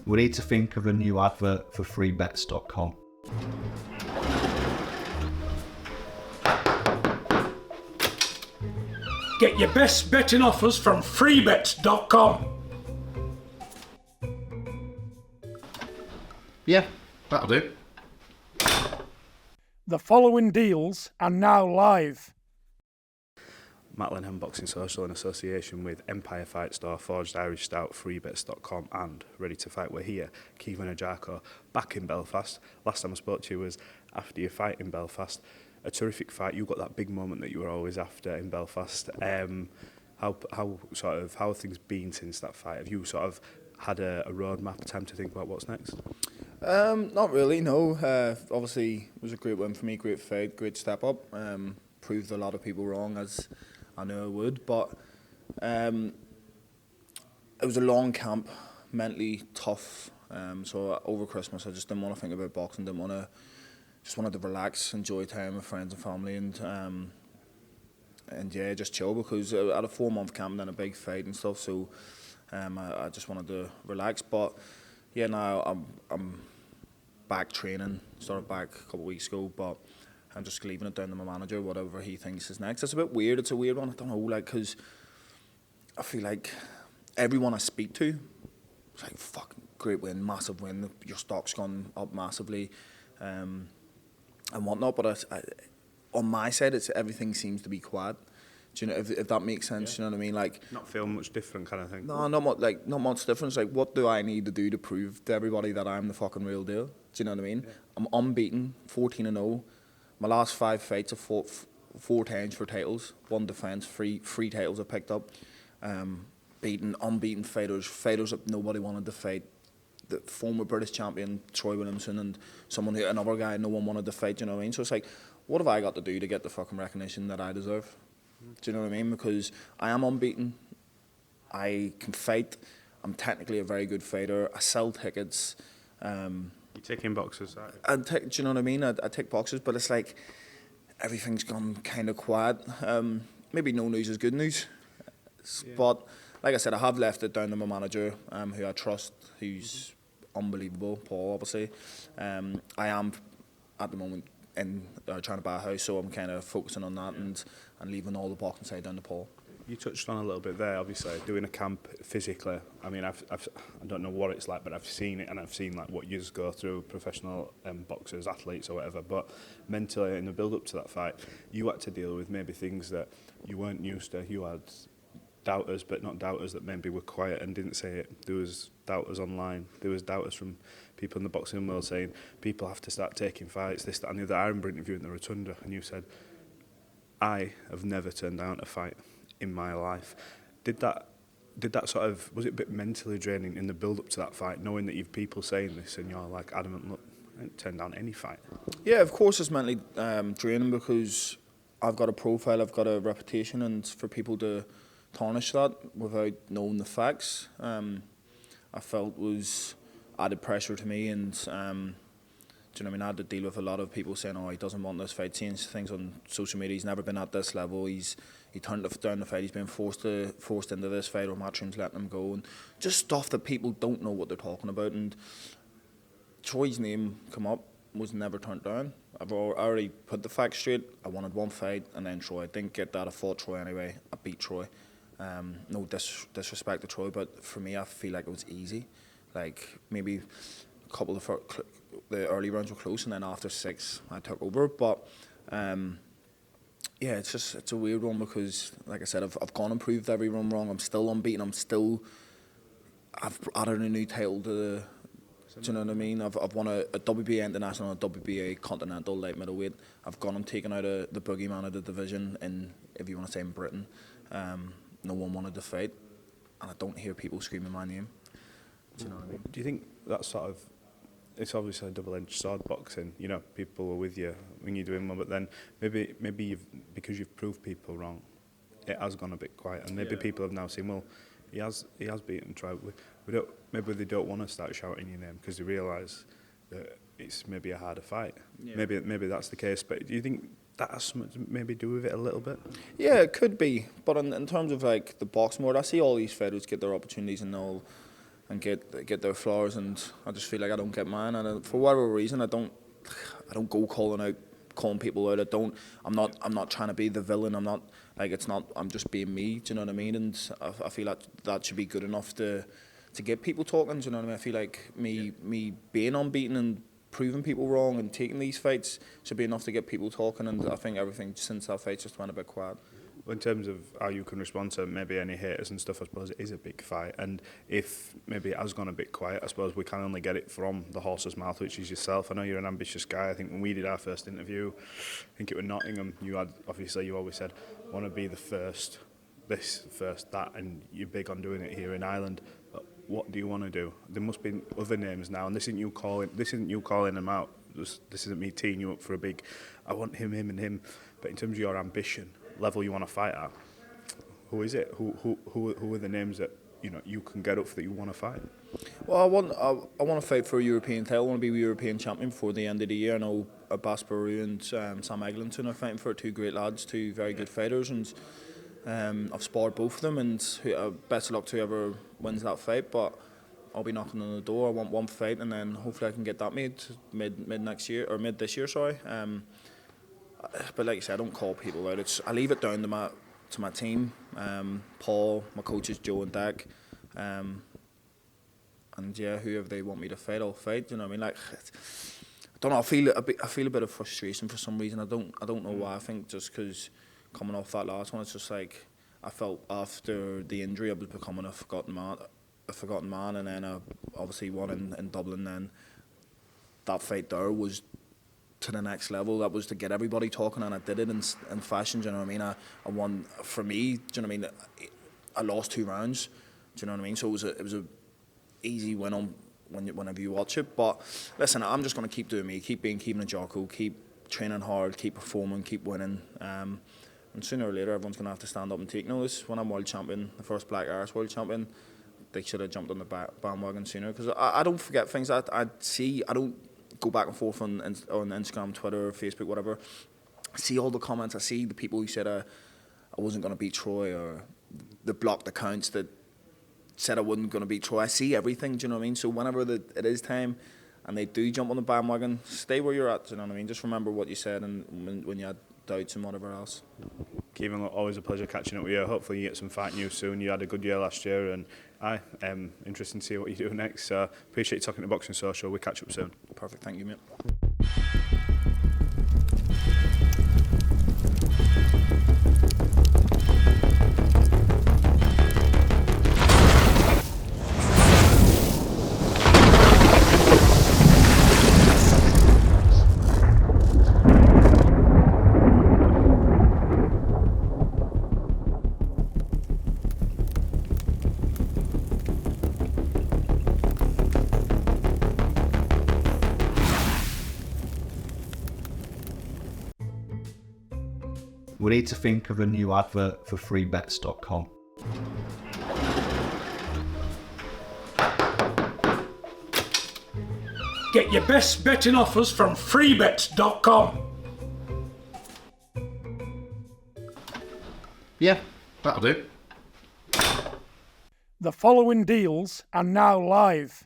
we need to think of a new advert for freebets.com. Get your best betting offers from freebets.com. Yeah, that'll do. The following deals are now live. Matt Lenihan Boxing Social in association with Empire Fight Store, Forged Irish Stout, freebets.com and Ready to Fight. We're here, Caoimhín Agyarko, back in Belfast. Last time I spoke to you was after your fight in Belfast. A terrific fight. You got that big moment that you were always after in Belfast. How have things been since that fight? Have you sort of had a roadmap, time to think about what's next? Not really, no. Obviously, it was a great win for me, great fight, great step up. Proved a lot of people wrong, as I knew I would. But it was a long camp, mentally tough. So over Christmas, I just didn't want to think about boxing. Just wanted to relax, enjoy time with friends and family, and yeah, just chill, because I had a 4-month camp and then a big fight and stuff. So I just wanted to relax. But yeah, now I'm back training. Started back a couple of weeks ago, but I'm just leaving it down to my manager, whatever he thinks is next. It's a bit weird. It's a weird one. I don't know, like, because I feel like everyone I speak to, it's like, fucking great win, massive win. Your stock's gone up massively, and whatnot. But on my side, everything seems to be quiet. Do you know, if that makes sense? Yeah. You know what I mean? Like, not feel much different, kind of thing. No, not much difference. Like, what do I need to do to prove to everybody that I'm the fucking real deal? Do you know what I mean? Yeah. I'm unbeaten, 14-0. My last 5 fights, I've fought 4 times for titles, 1 defence, 3 titles I picked up. Beaten, unbeaten fighters that nobody wanted to fight. The former British champion Troy Williamson and another guy no one wanted to fight. You know what I mean? So it's like, what have I got to do to get the fucking recognition that I deserve? Do you know what I mean? Because I am unbeaten. I can fight. I'm technically a very good fighter. I sell tickets. You take in boxes, do you know what I mean? I take boxes, but it's like everything's gone kind of quiet. Maybe no news is good news. Yeah. But like I said, I have left it down to my manager, who I trust, who's unbelievable, Paul, obviously. I am, at the moment, trying to buy a house, so I'm kind of focusing on that and leaving all the boxing side down to Paul. You touched on a little bit there, obviously, doing a camp physically. I mean, I don't know what it's like, but I've seen it, and I've seen like what you go through, professional boxers, athletes or whatever. But mentally, in the build-up to that fight, you had to deal with maybe things that you weren't used to. You had doubters, but not doubters that maybe were quiet and didn't say it. There was doubters online. There was doubters from people in the boxing world saying people have to start taking fights, this, that and the other. I remember interviewing the Rotunda, and you said, I have never turned down a fight in my life. Did that sort of, was it a bit mentally draining in the build up to that fight, knowing that you've people saying this and you're like adamant, look, I didn't turn down any fight? Yeah, of course it's mentally draining, because I've got a profile, I've got a reputation, and for people to tarnish that without knowing the facts, I felt was added pressure to me. And do you know what I mean? I had to deal with a lot of people saying, oh, he doesn't want this fight, seeing things on social media. He's never been at this level. He turned down the fight. He's been forced into this fight, or Matchroom's letting him go, and just stuff that people don't know what they're talking about. And Troy's name come up, was never turned down. I've already put the facts straight. I wanted 1 fight, and then Troy. I didn't get that. I fought Troy anyway. I beat Troy. No disrespect to Troy, but for me, I feel like it was easy. Like, maybe a couple of the early rounds were close, and then after 6, I took over. But yeah, it's a weird one, because, like I said, I've gone and proved everyone wrong. I'm still unbeaten. I've added a new title to the. Do you know what I mean? I've won a WBA International and a WBA Continental light middleweight. I've gone and taken out the boogeyman of the division in, if you want to say, in Britain. No one wanted to fight, and I don't hear people screaming my name. Do you know what I mean? Do you think that sort of, it's obviously a double-edged sword, boxing, you know, people were with you when you're doing well, but then maybe because you've proved people wrong, it has gone a bit quiet, and maybe people have now seen, well, he has beaten Troy. Maybe they don't want to start shouting your name because they realise that it's maybe a harder fight. Yeah. Maybe that's the case, but do you think that has something to maybe do with it a little bit? Yeah, it could be, but in terms of like the boxing world, I see all these fighters get their opportunities and they'll get their flowers, and I just feel like I don't get mine, and for whatever reason I don't go calling people out. I'm not trying to be the villain. I'm just being me. Do you know what I mean? And I feel like that should be good enough to get people talking. Do you know what I mean? I feel like me being unbeaten and proving people wrong and taking these fights should be enough to get people talking. And I think everything since that fight just went a bit quiet. In terms of how you can respond to maybe any haters and stuff, I suppose it is a big fight, and if maybe it has gone a bit quiet, I suppose we can only get it from the horse's mouth, which is yourself. I know you're an ambitious guy. I think when we did our first interview, I think it was Nottingham, you always said, want to be the first this, first that, and you're big on doing it here in Ireland. But what do you want to do? There must be other names now, and this isn't you calling them out. This isn't me teeing you up for a big, I want him, and him. But in terms of your ambition, level you want to fight at, who is it? Who are the names that you can get up for that you want to fight? Well, I want to fight for a European title. I want to be a European champion before the end of the year. I know Bas Baru and Sam Eglinton are fighting for, two great lads, two very good fighters, and I've sparred both of them, and best of luck to whoever wins that fight. But I'll be knocking on the door. I want one fight, and then hopefully I can get that made mid next year, or mid this year. Sorry. But like I said, I don't call people out. I leave it down to my team, Paul, my coaches Joe and Dak, and yeah, whoever they want me to fight, I'll fight. You know what I mean? Like, I don't know. I feel a bit of frustration for some reason. I don't know why. I think just because coming off that last one, it's just like I felt after the injury I was becoming a forgotten man, and then I obviously won in Dublin. Then that fight there was to the next level. That was to get everybody talking, and I did it in fashion. Do you know what I mean? I won. For me, do you know what I mean? I lost 2 rounds. Do you know what I mean? So it was a easy win on whenever you watch it. But listen, I'm just going to keep doing me, keep being Caoimhín Agyarko, keep training hard, keep performing, keep winning. And sooner or later, everyone's going to have to stand up and take notice. When I'm world champion, the first Black Irish world champion, they should have jumped on the bandwagon sooner. Because I don't forget things that I see. I don't go back and forth on Instagram, Twitter, Facebook, whatever. I see all the comments. I see the people who said I wasn't going to beat Troy, or the blocked accounts that said I wasn't going to beat Troy. I see everything, do you know what I mean? So whenever it is time and they do jump on the bandwagon, stay where you're at, do you know what I mean? Just remember what you said and when you had doubts and whatever else. Caoimhín, always a pleasure catching up with you. Hopefully you get some fight news soon. You had a good year last year, and interesting to see what you do next. So appreciate you talking to Boxing Social. We'll catch up soon. Perfect, thank you, mate. We need to think of a new advert for freebets.com. Get your best betting offers from freebets.com. Yeah, that'll do. The following deals are now live.